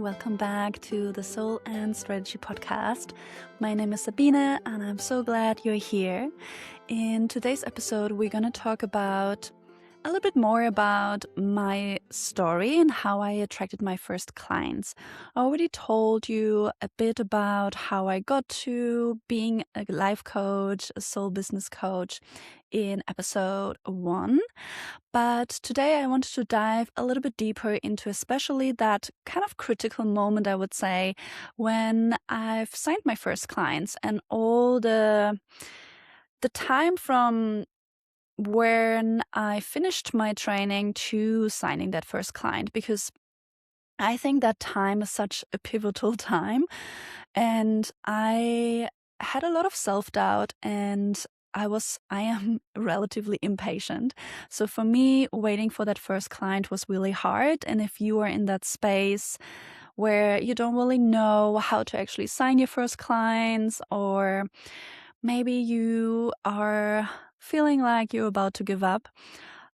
welcome back to the Soul and Strategy Podcast. My name is Sabine and I'm so glad you're here. In today's episode, we're going to talk about a little bit more about my story and how I attracted my first clients. I already told you a bit about how I got to being a life coach, a soul business coach in episode 1. But today I wanted to dive a little bit deeper into especially that kind of critical moment, I would say, when I've signed my first clients and all the time from when I finished my training to signing that first client, because I think that time is such a pivotal time. And I had a lot of self-doubt and I am relatively impatient. So for me, waiting for that first client was really hard. And if you are in that space where you don't really know how to actually sign your first clients, or maybe you are feeling like you're about to give up,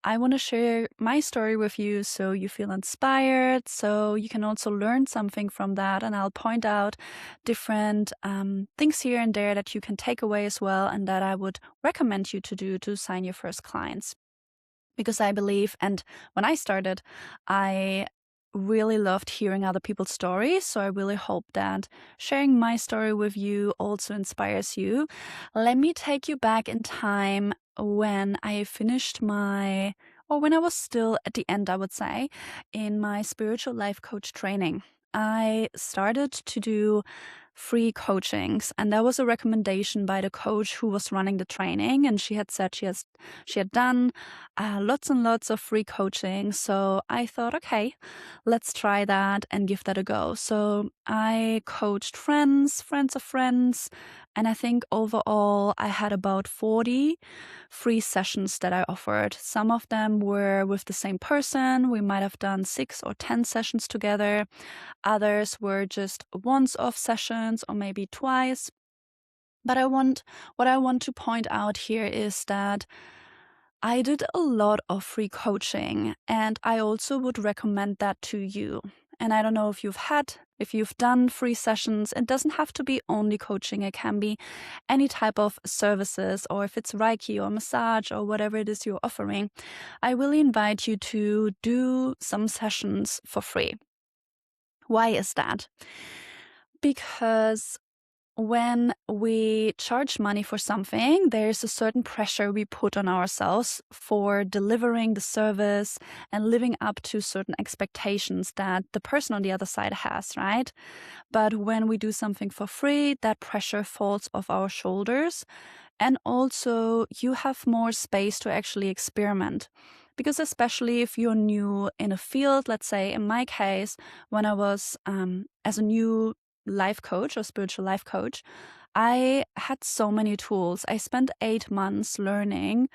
I want to share my story with you so you feel inspired, so you can also learn something from that. And I'll point out different things here and there that you can take away as well, and that I would recommend you to do to sign your first clients. Because I believe, and when I started, I really loved hearing other people's stories. So I really hope that sharing my story with you also inspires you. Let me take you back in time when I finished when I was still at the end, I would say, in my spiritual life coach training. I started to do free coachings, and that was a recommendation by the coach who was running the training, and she had said she had done lots and lots of free coaching. So I thought, okay, let's try that and give that a go. So I coached friends of friends, and I think overall I had about 40 free sessions that I offered. Some of them were with the same person. We might have done 6 or 10 sessions together. Others were just once-off sessions or maybe twice. But what I want to point out here is that I did a lot of free coaching, and I also would recommend that to you. And I don't know if you've done free sessions. It doesn't have to be only coaching. It can be any type of services, or if it's Reiki or massage or whatever it is you're offering. I really invite you to do some sessions for free. Why is that? Because when we charge money for something, there's a certain pressure we put on ourselves for delivering the service and living up to certain expectations that the person on the other side has, right? But when we do something for free, that pressure falls off our shoulders. And also you have more space to actually experiment. Because especially if you're new in a field, let's say in my case, when I was as a new life coach or spiritual life coach, I had so many tools. I spent 8 months learning,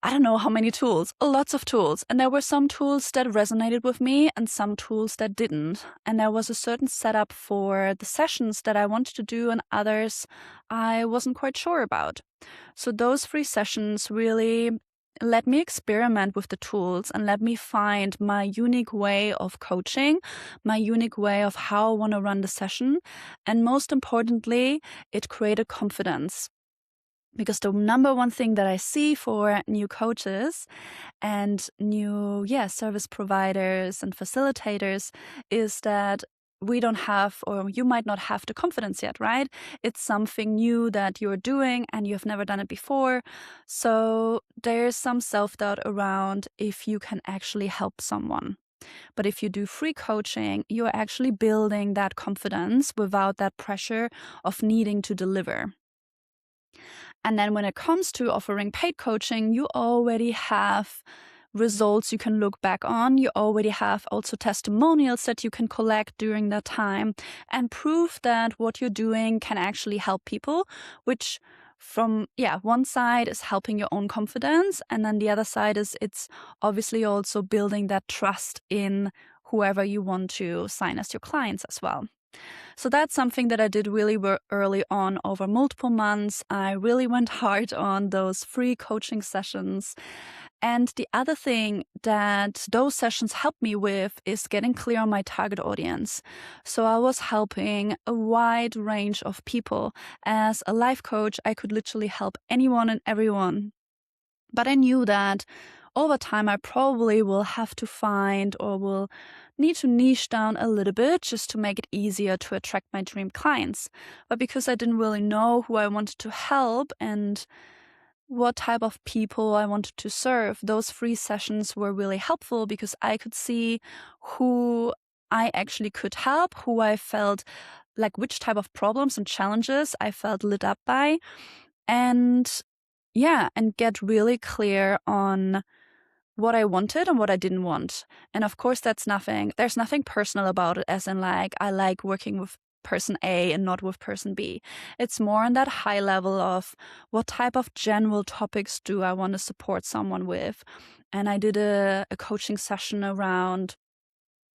I don't know how many tools, lots of tools. And there were some tools that resonated with me and some tools that didn't. And there was a certain setup for the sessions that I wanted to do, and others I wasn't quite sure about. So those free sessions really let me experiment with the tools and let me find my unique way of coaching, my unique way of how I want to run the session. And most importantly, it created confidence. Because the number one thing that I see for new coaches and new service providers and facilitators is that we don't have, or you might not have the confidence yet, right? It's something new that you're doing and you've never done it before. So there's some self-doubt around if you can actually help someone. But if you do free coaching, you're actually building that confidence without that pressure of needing to deliver. And then when it comes to offering paid coaching, you already have results you can look back on. You already have also testimonials that you can collect during that time and prove that what you're doing can actually help people, which from one side is helping your own confidence, and then the other side is it's obviously also building that trust in whoever you want to sign as your clients as well. So that's something that I did really early on over multiple months. I really went hard on those free coaching sessions. And the other thing that those sessions helped me with is getting clear on my target audience. So I was helping a wide range of people. As a life coach, I could literally help anyone and everyone. But I knew that over time, I probably will have to find or will need to niche down a little bit just to make it easier to attract my dream clients. But because I didn't really know who I wanted to help and what type of people I wanted to serve, those free sessions were really helpful because I could see who I actually could help, who I felt like which type of problems and challenges I felt lit up by. And get really clear on what I wanted and what I didn't want. And of course, there's nothing personal about it, as in like, I like working with person A and not with person B. It's more on that high level of what type of general topics do I want to support someone with. And I did a coaching session around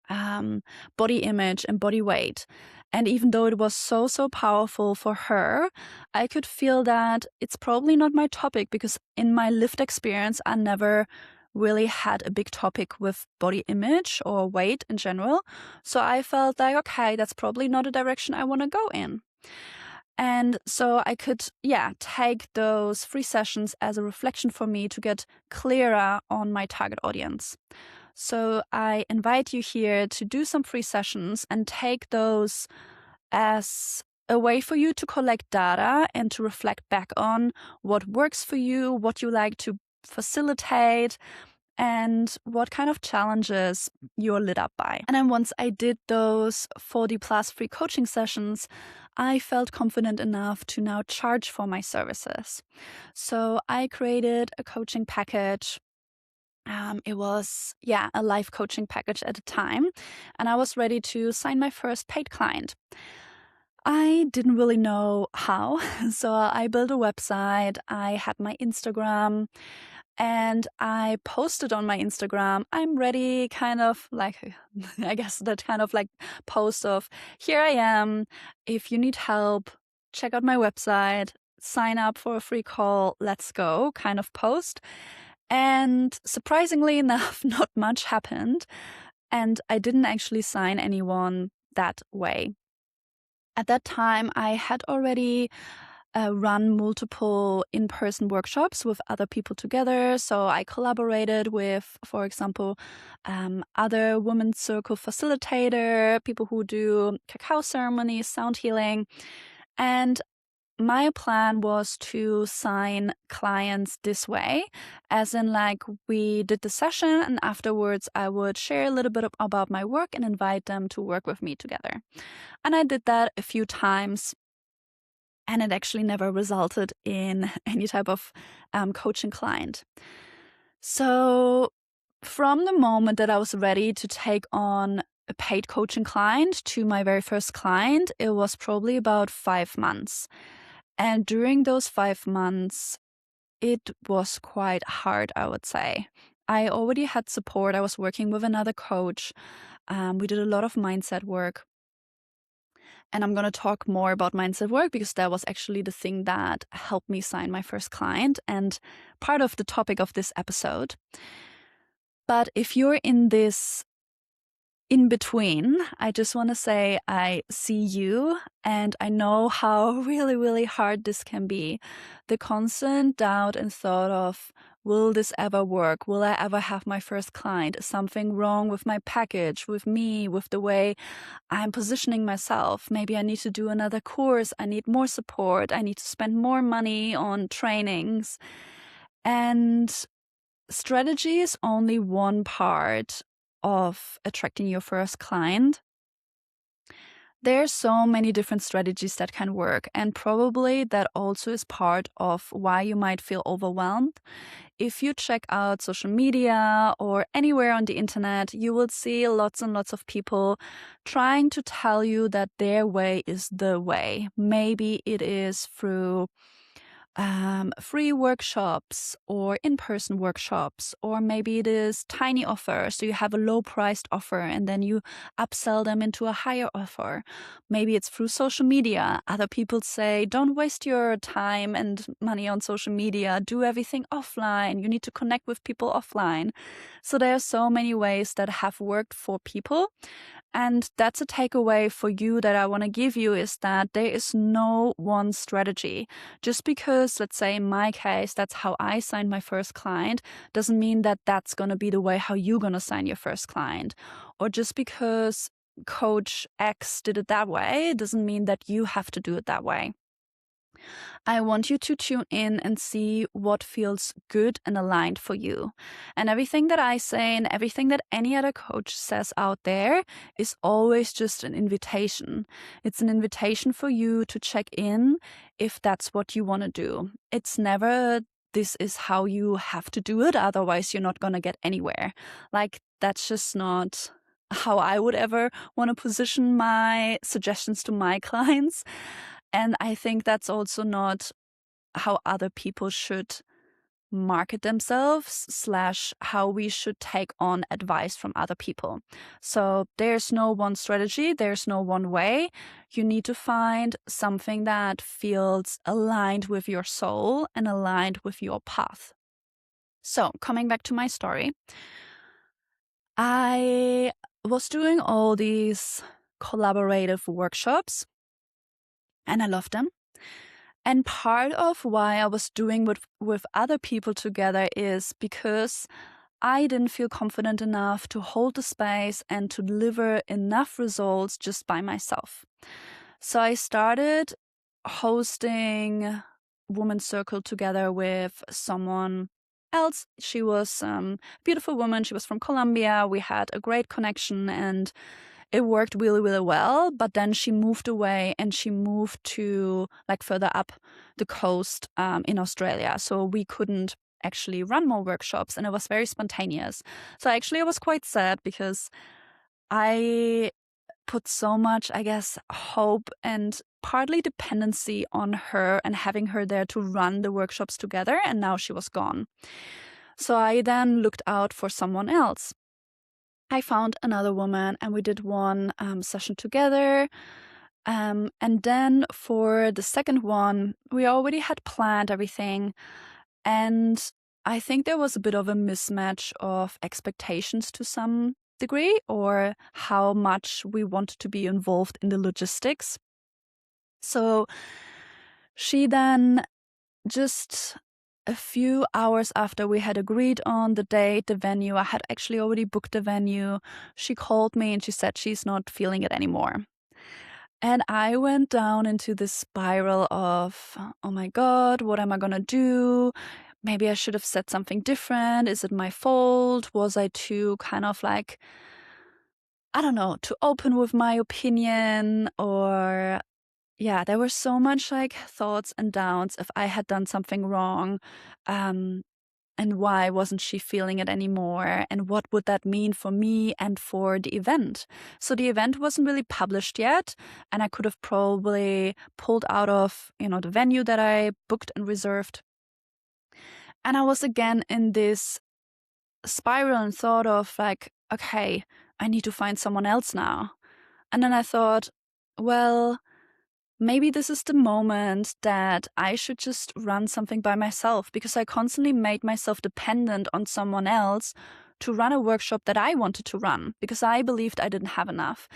body image and body weight. And even though it was so powerful for her, I could feel that it's probably not my topic because in my lived experience, I never really had a big topic with body image or weight in general. So I felt like, okay, that's probably not a direction I want to go in. And so I could, take those free sessions as a reflection for me to get clearer on my target audience. So I invite you here to do some free sessions and take those as a way for you to collect data and to reflect back on what works for you, what you like to facilitate, and what kind of challenges you're lit up by. And then once I did those 40 plus free coaching sessions, I felt confident enough to now charge for my services. So I created a coaching package. It was, a life coaching package at the time, and I was ready to sign my first paid client. I didn't really know how, so I built a website, I had my Instagram, and I posted on my Instagram, I'm ready, kind of like, I guess that kind of like post of, here I am, if you need help, check out my website, sign up for a free call, let's go, kind of post. And surprisingly enough, not much happened, and I didn't actually sign anyone that way. At that time, I had already run multiple in-person workshops with other people together. So I collaborated with, for example, other women's circle facilitator, people who do cacao ceremonies, sound healing. And my plan was to sign clients this way, as in like we did the session and afterwards I would share a little bit about my work and invite them to work with me together. And I did that a few times, and it actually never resulted in any type of coaching client. So from the moment that I was ready to take on a paid coaching client to my very first client, it was probably about 5 months. And during those 5 months, it was quite hard, I would say. I already had support. I was working with another coach. We did a lot of mindset work. And I'm going to talk more about mindset work because that was actually the thing that helped me sign my first client and part of the topic of this episode. But if you're in this in between, I just want to say I see you and I know how really, really hard this can be. The constant doubt and thought of, will this ever work? Will I ever have my first client? Is something wrong with my package, with me, with the way I'm positioning myself? Maybe I need to do another course. I need more support. I need to spend more money on trainings. And strategy is only one part of attracting your first client. There's so many different strategies that can work, and probably that also is part of why you might feel overwhelmed. If you check out social media or anywhere on the internet, you will see lots and lots of people trying to tell you that their way is the way. Maybe it is through free workshops or in-person workshops, or maybe it is tiny offers. So you have a low-priced offer and then you upsell them into a higher offer. Maybe it's through social media. Other people say, don't waste your time and money on social media. Do everything offline. You need to connect with people offline. So there are so many ways that have worked for people. And that's a takeaway for you that I want to give you, is that there is no one strategy. Just because, let's say in my case, that's how I signed my first client, doesn't mean that that's going to be the way how you're going to sign your first client. Or just because Coach X did it that way, doesn't mean that you have to do it that way. I want you to tune in and see what feels good and aligned for you. And everything that I say and everything that any other coach says out there is always just an invitation. It's an invitation for you to check in if that's what you want to do. It's never, this is how you have to do it, otherwise you're not going to get anywhere. Like, that's just not how I would ever want to position my suggestions to my clients. And I think that's also not how other people should market themselves / how we should take on advice from other people. So there's no one strategy, there's no one way. You need to find something that feels aligned with your soul and aligned with your path. So coming back to my story, I was doing all these collaborative workshops and I loved them. And part of why I was doing with other people together is because I didn't feel confident enough to hold the space and to deliver enough results just by myself. So I started hosting Women's Circle together with someone else. She was a beautiful woman. She was from Colombia. We had a great connection and it worked really, really well. But then she moved away and she moved to like further up the coast in Australia. So we couldn't actually run more workshops and it was very spontaneous. So actually I was quite sad because I put so much, I guess, hope and partly dependency on her and having her there to run the workshops together. And now she was gone. So I then looked out for someone else. I found another woman and we did one session together. And then for the second one, we already had planned everything. And I think there was a bit of a mismatch of expectations to some degree, or how much we wanted to be involved in the logistics. So she then, just a few hours after we had agreed on the date, the venue, I had actually already booked the venue, she called me and she said she's not feeling it anymore. And I went down into this spiral of, oh my God, what am I gonna do? Maybe I should have said something different. Is it my fault? Was I too kind of like, I don't know, too open with my opinion? Or yeah, there were so much like thoughts and doubts if I had done something wrong. And why wasn't she feeling it anymore? And what would that mean for me and for the event? So the event wasn't really published yet. And I could have probably pulled out of, the venue that I booked and reserved. And I was again in this spiral and thought of like, okay, I need to find someone else now. And then I thought, well, maybe this is the moment that I should just run something by myself, because I constantly made myself dependent on someone else to run a workshop that I wanted to run, because I believed I didn't have enough.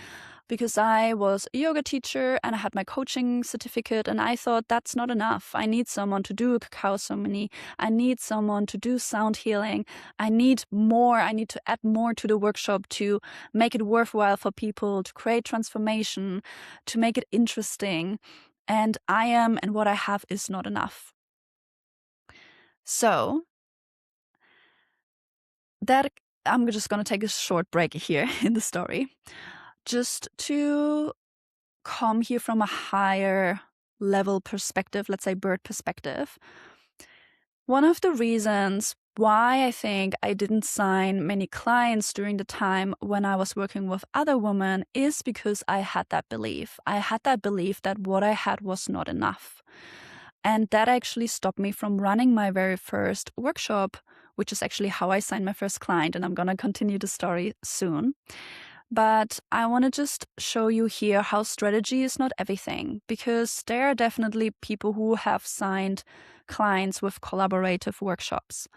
Because I was a yoga teacher and I had my coaching certificate and I thought that's not enough. I need someone to do a cacao ceremony. I need someone to do sound healing. I need more. I need to add more to the workshop to make it worthwhile for people, to create transformation, to make it interesting. And I am, and what I have is not enough. So that, I'm just going to take a short break here in the story, just to come here from a higher level perspective, let's say bird perspective. One of the reasons why I think I didn't sign many clients during the time when I was working with other women is because I had that belief. I had that belief that what I had was not enough. And that actually stopped me from running my very first workshop, which is actually how I signed my first client. And I'm going to continue the story soon. But I want to just show you here how strategy is not everything, because there are definitely people who have signed clients with collaborative workshops.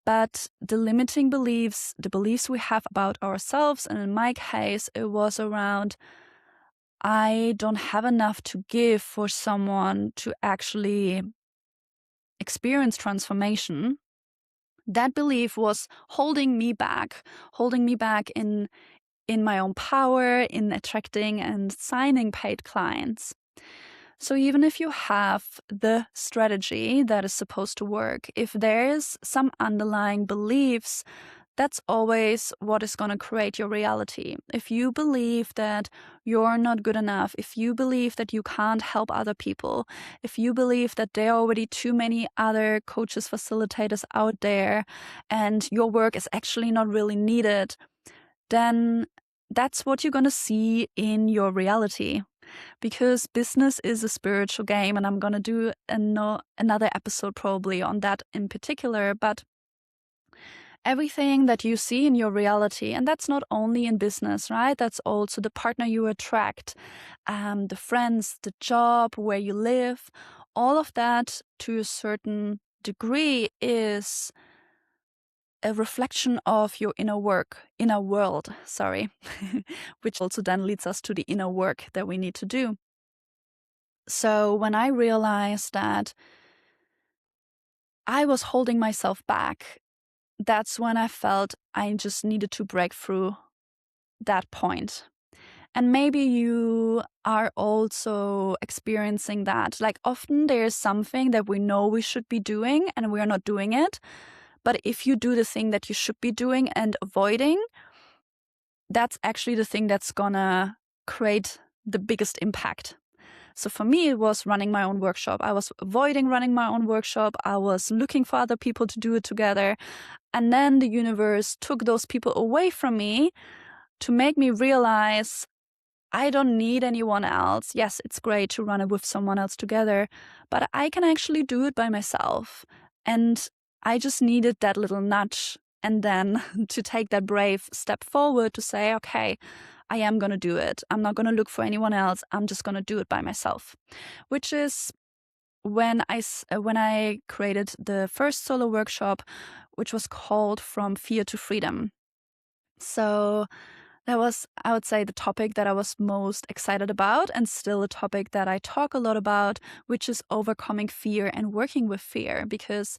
But the limiting beliefs, the beliefs we have about ourselves, and in my case, it was around, I don't have enough to give for someone to actually experience transformation. That belief was holding me back in my own power, in attracting and signing paid clients. So even if you have the strategy that is supposed to work, if there is some underlying beliefs, that's always what is going to create your reality. If you believe that you're not good enough, if you believe that you can't help other people, if you believe that there are already too many other coaches, facilitators out there, and your work is actually not really needed, then that's what you're going to see in your reality. Because business is a spiritual game, and I'm going to do another episode probably on that in particular, but everything that you see in your reality, and that's not only in business, right? That's also the partner you attract, the friends, the job, where you live, all of that to a certain degree is a reflection of your inner world, which also then leads us to the inner work that we need to do. So when I realized that I was holding myself back, that's when I felt I just needed to break through that point. And maybe you are also experiencing that. Like, often there's something that we know we should be doing and we are not doing it. But if you do the thing that you should be doing and avoiding, that's actually the thing that's gonna create the biggest impact. So for me, it was running my own workshop. I was avoiding running my own workshop. I was looking for other people to do it together. And then the universe took those people away from me to make me realize I don't need anyone else. Yes, it's great to run it with someone else together, but I can actually do it by myself. And I just needed that little nudge, and then to take that brave step forward to say, okay, I am going to do it. I'm not going to look for anyone else. I'm just going to do it by myself, which is when I created the first solo workshop, which was called From Fear to Freedom. So that was, I would say, the topic that I was most excited about, and still a topic that I talk a lot about, which is overcoming fear and working with fear. Because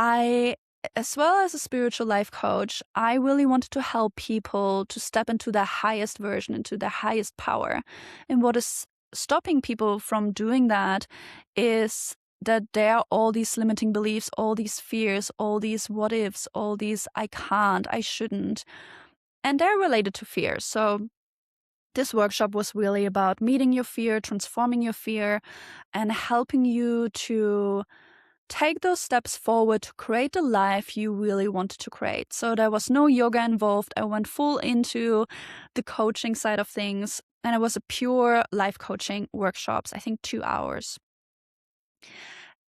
I, as well as a spiritual life coach, I really wanted to help people to step into their highest version, into their highest power. And what is stopping people from doing that is that there are all these limiting beliefs, all these fears, all these what ifs, all these I can't, I shouldn't. And they're related to fear. So this workshop was really about meeting your fear, transforming your fear, and helping you to take those steps forward to create the life you really wanted to create. So there was no yoga involved. I went full into the coaching side of things, and it was a pure life coaching workshops, I think 2 hours.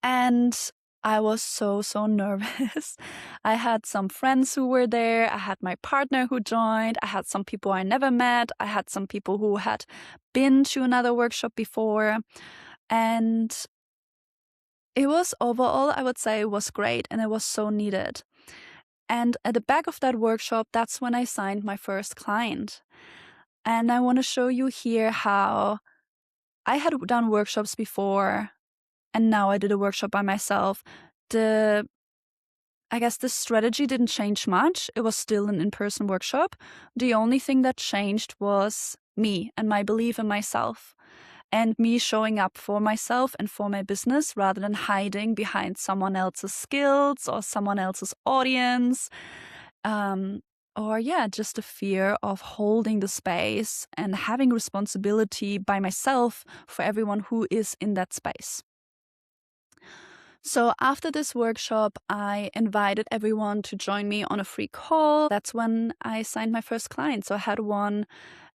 And I was so nervous. I had some friends who were there. I had my partner who joined. I had some people I never met. I had some people who had been to another workshop before. And it was overall, I would say, it was great, and it was so needed. And at the back of that workshop, that's when I signed my first client. And I want to show you here how I had done workshops before, and now I did a workshop by myself. I guess the strategy didn't change much. It was still an in-person workshop. The only thing that changed was me and my belief in myself, and me showing up for myself and for my business rather than hiding behind someone else's skills or someone else's audience. Or just the fear of holding the space and having responsibility by myself for everyone who is in that space. So after this workshop, I invited everyone to join me on a free call. That's when I signed my first client. So I had one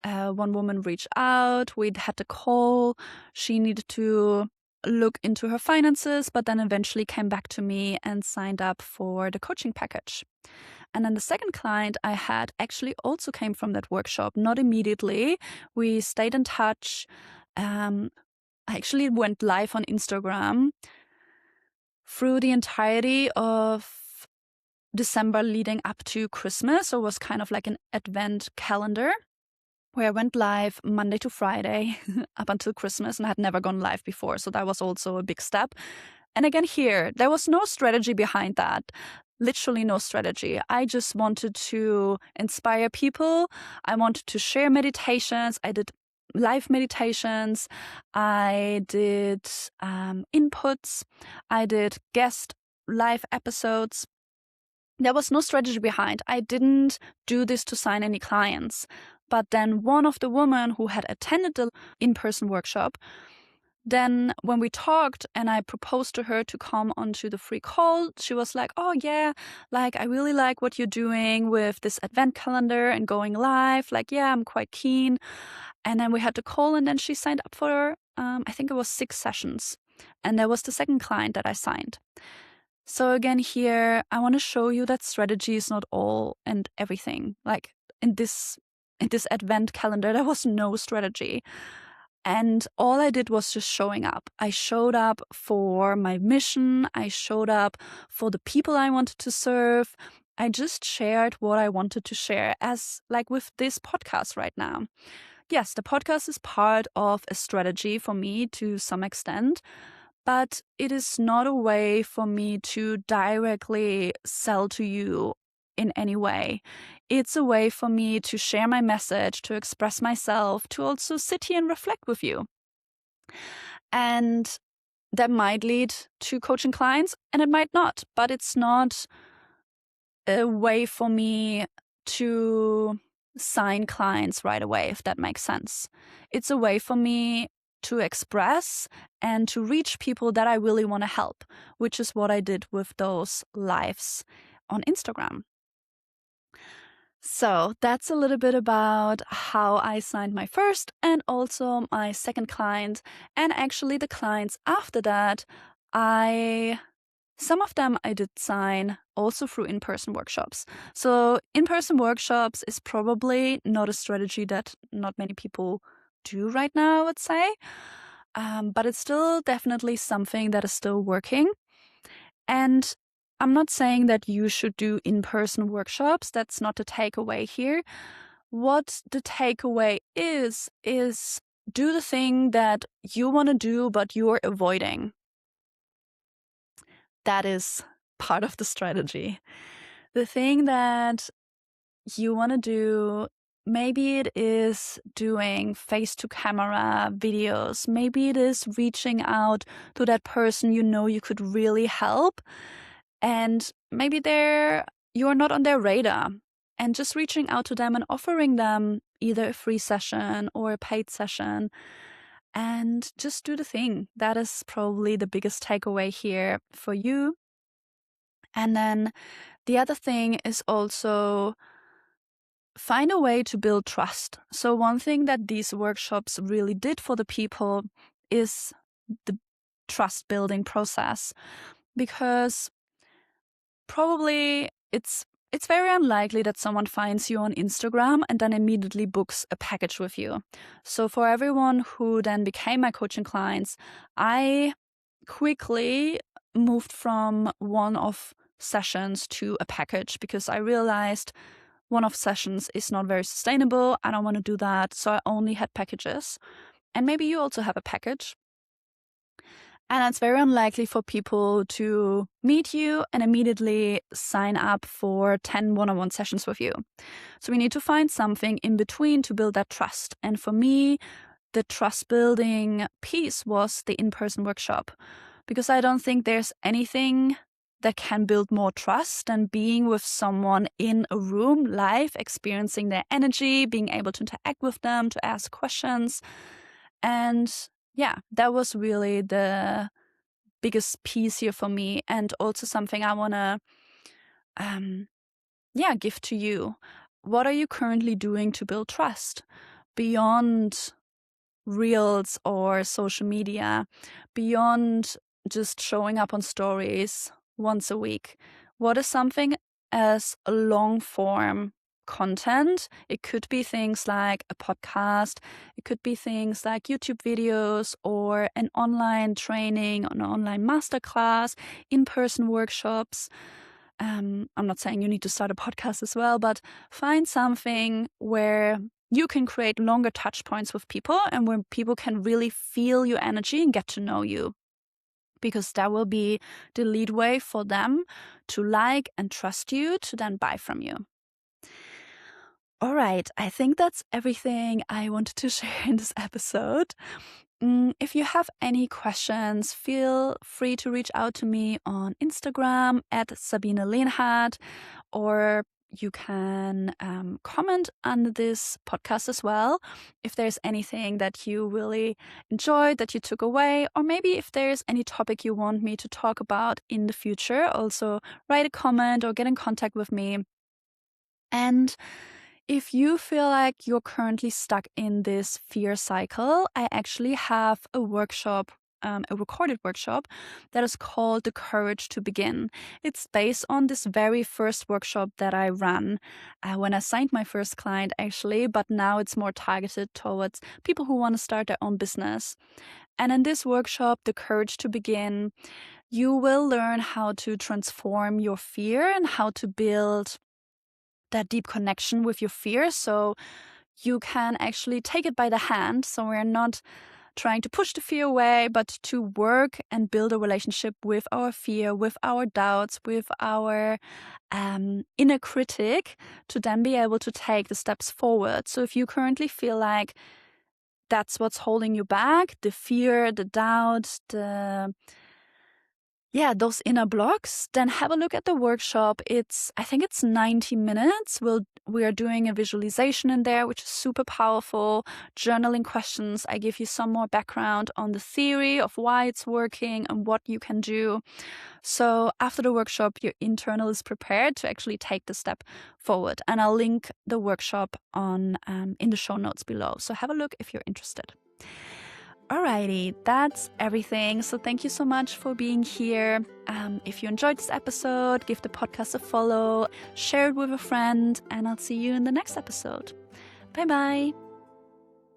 woman reach out. We'd had a call. She needed to look into her finances, but then eventually came back to me and signed up for the coaching package. And then the second client I had actually also came from that workshop, not immediately. We stayed in touch. I actually went live on Instagram through the entirety of December leading up to Christmas. So it was kind of like an advent calendar where I went live Monday to Friday up until Christmas, and I had never gone live before. So that was also a big step. And again, here, there was no strategy behind that. Literally no strategy. I just wanted to inspire people. I wanted to share meditations. I did live meditations. I did inputs. I did guest live episodes. There was no strategy behind. I didn't do this to sign any clients. But then one of the women who had attended the in-person workshop, then when we talked and I proposed to her to come onto the free call, she was like, oh yeah, like I really like what you're doing with this advent calendar and going live. Like, yeah, I'm quite keen. And then we had the call, and then she signed up for, I think it was 6 sessions. And that was the second client that I signed. So again, here, I want to show you that strategy is not all and everything. Like in this advent calendar, there was no strategy. And all I did was just showing up. I showed up for my mission. I showed up for the people I wanted to serve. I just shared what I wanted to share, as like with this podcast right now. Yes, the podcast is part of a strategy for me to some extent, but it is not a way for me to directly sell to you in any way. It's a way for me to share my message, to express myself, to also sit here and reflect with you. And that might lead to coaching clients, and it might not, but it's not a way for me to sign clients right away, if that makes sense. It's a way for me to express and to reach people that I really want to help, which is what I did with those lives on Instagram. So that's a little bit about how I signed my first and also my second client. And actually the clients after that, some of them I did sign also through in-person workshops. So in-person workshops is probably not a strategy that not many people do right now, I would say. But it's still definitely something that is still working. And I'm not saying that you should do in-person workshops. That's not the takeaway here. What the takeaway is do the thing that you want to do, but you're avoiding. That is part of the strategy. The thing that you want to do, maybe it is doing face-to-camera videos. Maybe it is reaching out to that person you know you could really help. And maybe you're not on their radar. And just reaching out to them and offering them either a free session or a paid session. And just do the thing. That is probably the biggest takeaway here for you. And then the other thing is also find a way to build trust. So one thing that these workshops really did for the people is the trust building process, because probably it's very unlikely that someone finds you on Instagram and then immediately books a package with you. So for everyone who then became my coaching clients, I quickly moved from one-off sessions to a package, because I realized one-off sessions is not very sustainable. I don't want to do that. So I only had packages. And maybe you also have a package. And it's very unlikely for people to meet you and immediately sign up for 10 one-on-one sessions with you. So we need to find something in between to build that trust. And for me, the trust building piece was the in-person workshop, because I don't think there's anything that can build more trust than being with someone in a room live, experiencing their energy, being able to interact with them, to ask questions. And yeah, that was really the biggest piece here for me, and also something I want to give to you. What are you currently doing to build trust beyond reels or social media, beyond just showing up on stories once a week? What is something as long form content? It could be things like a podcast, it could be things like YouTube videos or an online training, an online masterclass, in-person workshops. I'm not saying you need to start a podcast as well, but find something where you can create longer touch points with people and where people can really feel your energy and get to know you. Because that will be the lead way for them to like and trust you to then buy from you. All right, I think that's everything I wanted to share in this episode. If you have any questions, feel free to reach out to me on Instagram at Sabine Lehnhardt, or you can comment on this podcast as well if there's anything that you really enjoyed, that you took away, or maybe if there's any topic you want me to talk about in the future. Also, write a comment or get in contact with me. And if you feel like you're currently stuck in this fear cycle, I actually have a workshop, a recorded workshop that is called The Courage to Begin. It's based on this very first workshop that I ran when I signed my first client, actually, but now it's more targeted towards people who want to start their own business. And in this workshop, The Courage to Begin, you will learn how to transform your fear and how to build that deep connection with your fear, so you can actually take it by the hand. So we're not trying to push the fear away, but to work and build a relationship with our fear, with our doubts, with our inner critic, to then be able to take the steps forward. So if you currently feel like that's what's holding you back, the fear, the doubt, those inner blocks, then have a look at the workshop. I think it's 90 minutes. We are doing a visualization in there, which is super powerful. Journaling questions. I give you some more background on the theory of why it's working and what you can do. So after the workshop, your internal is prepared to actually take the step forward. And I'll link the workshop on in the show notes below. So have a look if you're interested. Alrighty, that's everything. So thank you so much for being here. If you enjoyed this episode, give the podcast a follow, share it with a friend, and I'll see you in the next episode. Bye bye.